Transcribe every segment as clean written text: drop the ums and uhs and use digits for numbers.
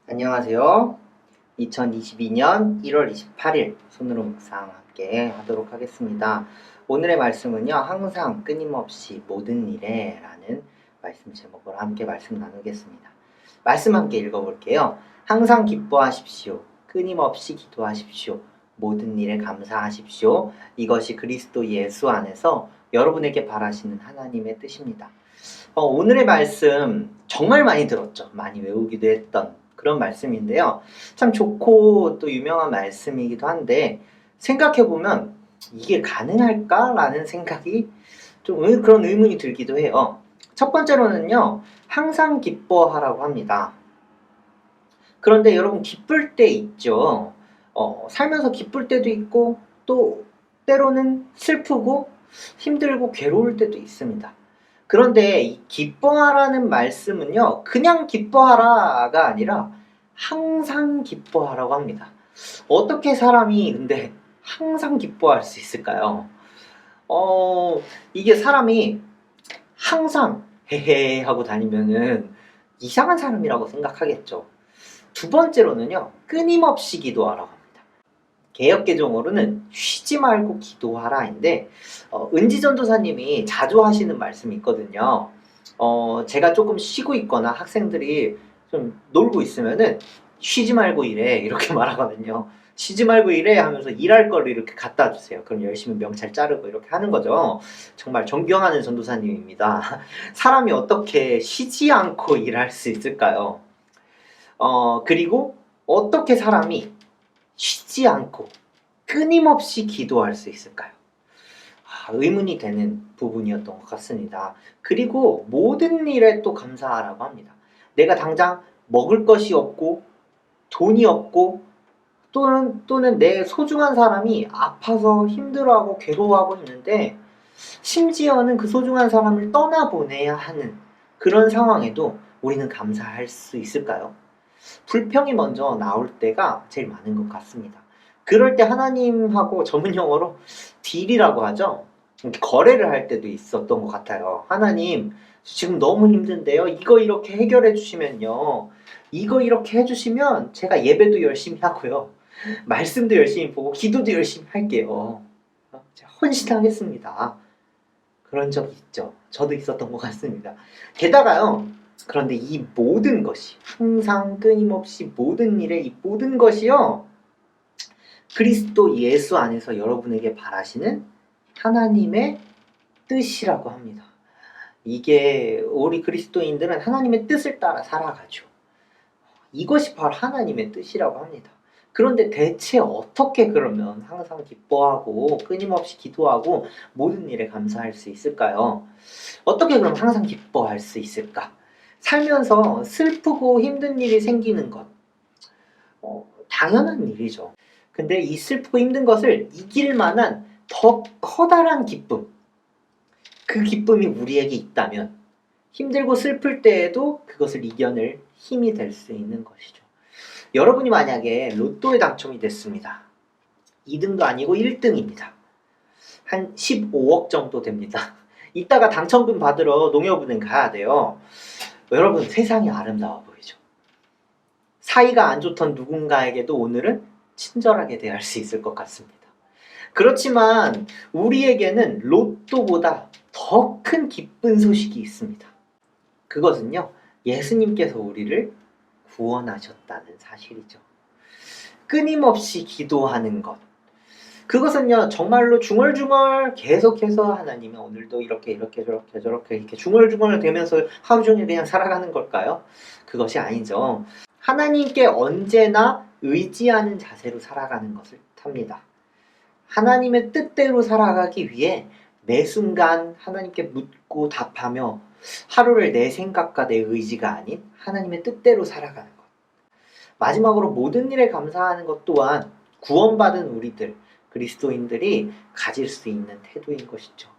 안녕하세요. 2022년 1월 28일 손으로 묵상 함께 하도록 하겠습니다. 오늘의 말씀은요, 항상 끊임없이 모든 일에 라는 말씀 제목으로 함께 말씀 나누겠습니다. 말씀 함께 읽어볼게요. 항상 기뻐하십시오. 끊임없이 기도하십시오. 모든 일에 감사하십시오. 이것이 그리스도 예수 안에서 여러분에게 바라시는 하나님의 뜻입니다. 오늘의 말씀 정말 많이 들었죠. 많이 외우기도 했던 그런 말씀인데요. 참 좋고 또 유명한 말씀이기도 한데 생각해보면 이게 가능할까라는 생각이 좀 그런 의문이 들기도 해요. 첫 번째로는요. 항상 기뻐하라고 합니다. 그런데 여러분 기쁠 때 있죠. 살면서 기쁠 때도 있고 또 때로는 슬프고 힘들고 괴로울 때도 있습니다. 그런데 이 기뻐하라는 말씀은요, 그냥 기뻐하라가 아니라 항상 기뻐하라고 합니다. 어떻게 사람이 근데 항상 기뻐할 수 있을까요? 이게 사람이 항상 헤헤 하고 다니면은 이상한 사람이라고 생각하겠죠. 두 번째로는요, 끊임없이 기도하라고 합니다. 개역개정어로는 쉬지 말고 기도하라인데 은지전도사님이 자주 하시는 말씀이 있거든요. 제가 조금 쉬고 있거나 학생들이 좀 놀고 있으면은 쉬지 말고 일해 이렇게 말하거든요. 쉬지 말고 일해 하면서 일할 걸 이렇게 갖다 주세요. 그럼 열심히 명찰 자르고 이렇게 하는 거죠. 정말 존경하는 전도사님입니다. 사람이 어떻게 쉬지 않고 일할 수 있을까요? 그리고 어떻게 사람이 쉬지 않고 끊임없이 기도할 수 있을까요? 의문이 되는 부분이었던 것 같습니다. 그리고 모든 일에 또 감사하라고 합니다. 내가 당장 먹을 것이 없고 돈이 없고 또는 내 소중한 사람이 아파서 힘들어하고 괴로워하고 있는데 심지어는 그 소중한 사람을 떠나보내야 하는 그런 상황에도 우리는 감사할 수 있을까요? 불평이 먼저 나올 때가 제일 많은 것 같습니다. 그럴 때 하나님하고 전문 용어로 딜이라고 하죠. 이렇게 거래를 할 때도 있었던 것 같아요. 하나님, 지금 너무 힘든데요. 이거 이렇게 해결해 주시면요. 이거 이렇게 해주시면 제가 예배도 열심히 하고요. 말씀도 열심히 보고 기도도 열심히 할게요. 제가 헌신하겠습니다. 그런 적이 있죠. 저도 있었던 것 같습니다. 게다가요. 그런데 이 모든 것이 항상 끊임없이 모든 일에 이 모든 것이요. 그리스도 예수 안에서 여러분에게 바라시는 하나님의 뜻이라고 합니다. 이게 우리 그리스도인들은 하나님의 뜻을 따라 살아가죠. 이것이 바로 하나님의 뜻이라고 합니다. 그런데 대체 어떻게 그러면 항상 기뻐하고 끊임없이 기도하고 모든 일에 감사할 수 있을까요? 어떻게 그럼 항상 기뻐할 수 있을까? 살면서 슬프고 힘든 일이 생기는 것, 당연한 일이죠. 근데 이 슬프고 힘든 것을 이길 만한 더 커다란 기쁨, 그 기쁨이 우리에게 있다면 힘들고 슬플 때에도 그것을 이겨낼 힘이 될 수 있는 것이죠. 여러분이 만약에 로또에 당첨이 됐습니다. 2등도 아니고 1등입니다. 한 15억 정도 됩니다. 이따가 당첨금 받으러 농협은행 가야 돼요. 여러분 세상이 아름다워 보이죠. 사이가 안 좋던 누군가에게도 오늘은 친절하게 대할 수 있을 것 같습니다. 그렇지만 우리에게는 로또보다 더 큰 기쁜 소식이 있습니다. 그것은요, 예수님께서 우리를 구원하셨다는 사실이죠. 끊임없이 기도하는 것. 그것은요, 정말로 중얼중얼 계속해서 하나님이 오늘도 이렇게 저렇게 이렇게 중얼중얼 되면서 하루 종일 그냥 살아가는 걸까요? 그것이 아니죠. 하나님께 언제나 의지하는 자세로 살아가는 것을 탑니다. 하나님의 뜻대로 살아가기 위해 매 순간 하나님께 묻고 답하며 하루를 내 생각과 내 의지가 아닌 하나님의 뜻대로 살아가는 것. 마지막으로 모든 일에 감사하는 것 또한 구원받은 우리들, 그리스도인들이 가질 수 있는 태도인 것이죠.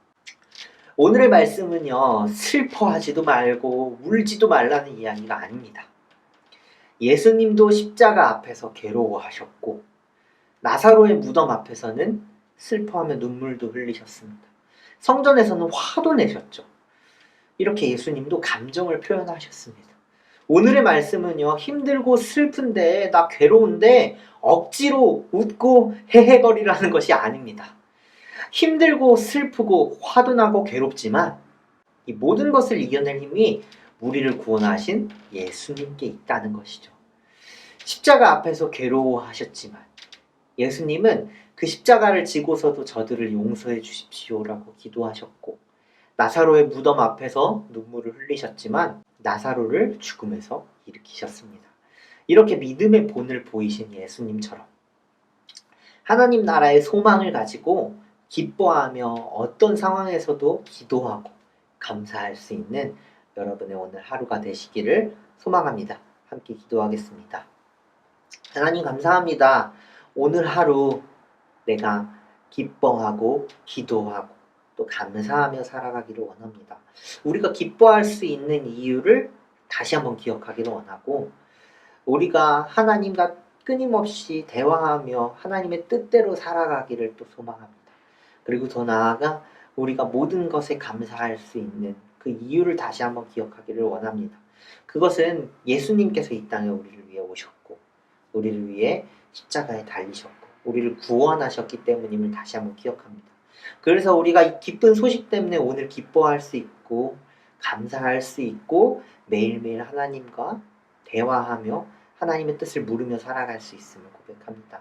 오늘의 말씀은요, 슬퍼하지도 말고 울지도 말라는 이야기가 아닙니다. 예수님도 십자가 앞에서 괴로워하셨고 나사로의 무덤 앞에서는 슬퍼하며 눈물도 흘리셨습니다. 성전에서는 화도 내셨죠. 이렇게 예수님도 감정을 표현하셨습니다. 오늘의 말씀은요, 힘들고 슬픈데, 나 괴로운데, 억지로 웃고 헤헤거리라는 것이 아닙니다. 힘들고 슬프고 화도 나고 괴롭지만, 이 모든 것을 이겨낼 힘이 우리를 구원하신 예수님께 있다는 것이죠. 십자가 앞에서 괴로워하셨지만, 예수님은 그 십자가를 지고서도 저들을 용서해 주십시오라고 기도하셨고, 나사로의 무덤 앞에서 눈물을 흘리셨지만 나사로를 죽음에서 일으키셨습니다. 이렇게 믿음의 본을 보이신 예수님처럼 하나님 나라의 소망을 가지고 기뻐하며 어떤 상황에서도 기도하고 감사할 수 있는 여러분의 오늘 하루가 되시기를 소망합니다. 함께 기도하겠습니다. 하나님 감사합니다. 오늘 하루 내가 기뻐하고 기도하고 또 감사하며 살아가기를 원합니다. 우리가 기뻐할 수 있는 이유를 다시 한번 기억하기를 원하고, 우리가 하나님과 끊임없이 대화하며 하나님의 뜻대로 살아가기를 또 소망합니다. 그리고 더 나아가 우리가 모든 것에 감사할 수 있는 그 이유를 다시 한번 기억하기를 원합니다. 그것은 예수님께서 이 땅에 우리를 위해 오셨고, 우리를 위해 십자가에 달리셨고, 우리를 구원하셨기 때문임을 다시 한번 기억합니다. 그래서 우리가 이 기쁜 소식 때문에 오늘 기뻐할 수 있고 감사할 수 있고 매일매일 하나님과 대화하며 하나님의 뜻을 물으며 살아갈 수 있음을 고백합니다.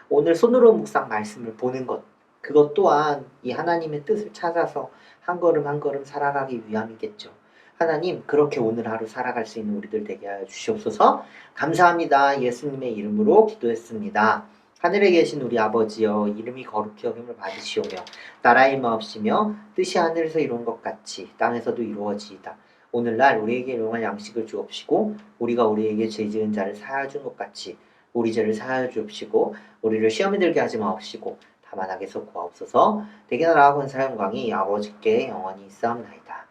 오늘 손으로 묵상 말씀을 보는 것, 그것 또한 이 하나님의 뜻을 찾아서 한 걸음 한 걸음 살아가기 위함이겠죠. 하나님, 그렇게 오늘 하루 살아갈 수 있는 우리들 되게 하여 주시옵소서. 감사합니다. 예수님의 이름으로 기도했습니다. 하늘에 계신 우리 아버지여, 이름이 거룩히 여김을 받으시오며 나라의 마옵시며 뜻이 하늘에서 이룬 것 같이 땅에서도 이루어지이다. 오늘날 우리에게 일용할 양식을 주옵시고 우리가 우리에게 죄 지은 자를 사하여 준 것 같이 우리 죄를 사하여 주옵시고 우리를 시험에 들게 하지 마옵시고 다만 악에서 구하옵소서. 대개 나라와 권세 영광이 아버지께 영원히 있사옵나이다.